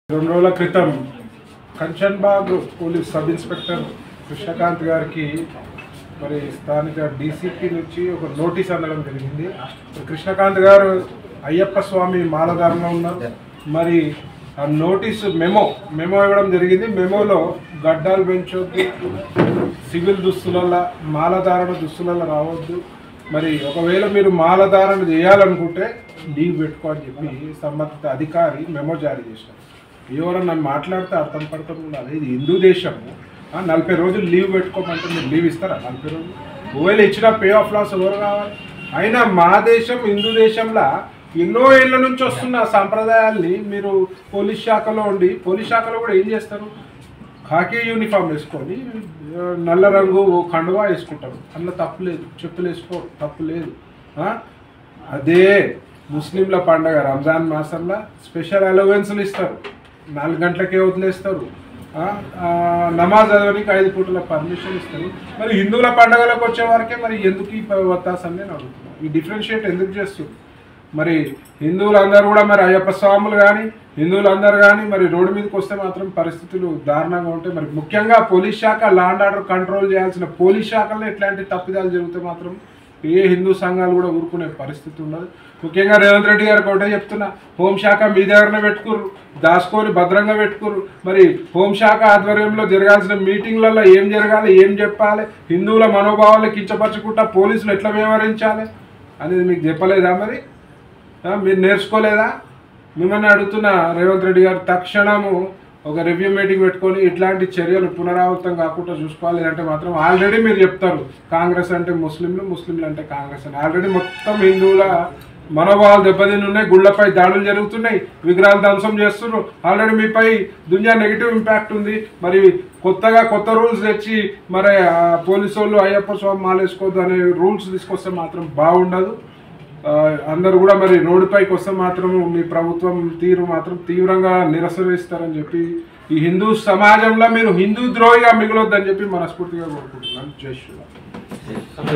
2 రోజుల క్రితం Kanchanbagh police sub inspector Krishnakanth గారికి మరి స్థానిక డీసీపీ నుంచి ఒక నోటీస్ అందడం జరిగింది. కృష్ణకాంత్ గారు అయ్యప్ప స్వామి మాలధారణలో ఉన్నారు. మరి ఆ నోటీసు మెమో ఇవ్వడం జరిగింది. మెమోలో గడ్డాలు పెంచొద్దు, సివిల్ దుస్తులలో మాలధారణ దుస్తులలో రావద్దు, మరి ఒకవేళ మీరు మాలధారణ చేయాలనుకుంటే లీవ్ పెట్టుకో అని చెప్పి సంబంధిత అధికారి మెమో జారీ చేశారు. ఎవరన్నా నన్ను మాట్లాడితే అర్థం పడతాం ఉండాలి. ఇది హిందూ దేశము. 40 రోజులు లీవ్ పెట్టుకోమంటే మీరు లీవ్ ఇస్తారా? 40 రోజులు ఒకవేళ ఇచ్చిన పే ఆఫ్ లాస్ ఎవరు కావాలి? అయినా మా దేశం హిందూ దేశంలో ఎన్నో ఏళ్ళ నుంచి వస్తున్న సాంప్రదాయాల్ని మీరు పోలీస్ శాఖలో ఉండి, పోలీస్ శాఖలో కూడా ఏం చేస్తారు? ఖాకీ యూనిఫామ్ వేసుకొని నల్ల రంగు కండువా వేసుకుంటారు. అందులో తప్పు లేదు. చెప్పులు వేసుకో తప్పు లేదు. అదే ముస్లింల పండగ రంజాన్ మాసంలో స్పెషల్ అలవెన్స్లు ఇస్తారు. 4 గంటలకే వదిలేస్తారు. నమాజ్ చదవడానికి 5 పూటల పర్మిషన్ ఇస్తారు. మరి హిందువుల పండుగలకు వచ్చే వరకే మరి ఎందుకు ఈ వత్తాసని నేను అడుగుతున్నాను. ఈ డిఫరెన్షియేట్ ఎందుకు చేస్తుంది? మరి హిందువులందరూ కూడా మరి అయ్యప్ప స్వాములు కానీ హిందువులందరూ కానీ మరి రోడ్డు మీదకి వస్తే మాత్రం పరిస్థితులు దారుణంగా ఉంటాయి. మరి ముఖ్యంగా పోలీస్ శాఖ లా అండ్ ఆర్డర్ కంట్రోల్ చేయాల్సిన పోలీస్ శాఖలో ఇట్లాంటి తప్పిదాలు జరిగితే మాత్రం ఏ హిందూ సంఘాలు కూడా ఊరుకునే పరిస్థితి ఉండదు. ముఖ్యంగా రేవంత్ రెడ్డి గారికి ఒకటే చెప్తున్నా, హోంశాఖ మీ దగ్గరనే పెట్టుకుర్రు, దాచుకొని భద్రంగా పెట్టుకుర్రు. మరి హోంశాఖ ఆధ్వర్యంలో జరగాల్సిన మీటింగ్లలో ఏం జరగాలి, ఏం చెప్పాలి, హిందువుల మనోభావాలను కించపరచుకుంటా పోలీసులు ఎట్లా వ్యవహరించాలి అనేది మీకు చెప్పలేదా? మరి మీరు నేర్చుకోలేదా? మిమ్మల్ని అడుగుతున్న రేవంత్ రెడ్డి గారు తక్షణము ఒక రివ్యూ మీటింగ్ పెట్టుకొని ఇట్లాంటి చర్యలు పునరావృతం కాకుండా చూసుకోవాలి. అంటే మాత్రం ఆల్రెడీ మీరు చెప్తారు కాంగ్రెస్ అంటే ముస్లింలు, ముస్లింలు అంటే కాంగ్రెస్ అని. ఆల్రెడీ మొత్తం హిందువుల మనోభావాలు దెబ్బతిని ఉన్నాయి. గుళ్ళపై దాడులు జరుగుతున్నాయి, విగ్రహాలు ధ్వంసం చేస్తున్నారు. ఆల్రెడీ మీపై దునియా నెగిటివ్ ఇంపాక్ట్ ఉంది. మరి కొత్త రూల్స్ తెచ్చి మరి పోలీసు వాళ్ళు అయ్యప్ప స్వామి మాలేసుకోవద్దు అనే రూల్స్ తీసుకొస్తే మాత్రం బాగుండదు. అందరూ కూడా మరి రోడ్డుపైకి వస్తే మాత్రం మీ ప్రభుత్వం తీరు మాత్రం తీవ్రంగా నిరసనిస్తారని చెప్పి ఈ హిందూ సమాజంలో మీరు హిందూ ద్రోహిగా మిగలొద్దని చెప్పి మనస్ఫూర్తిగా కోరుకుంటున్నాను. జై శ్రీరామ్.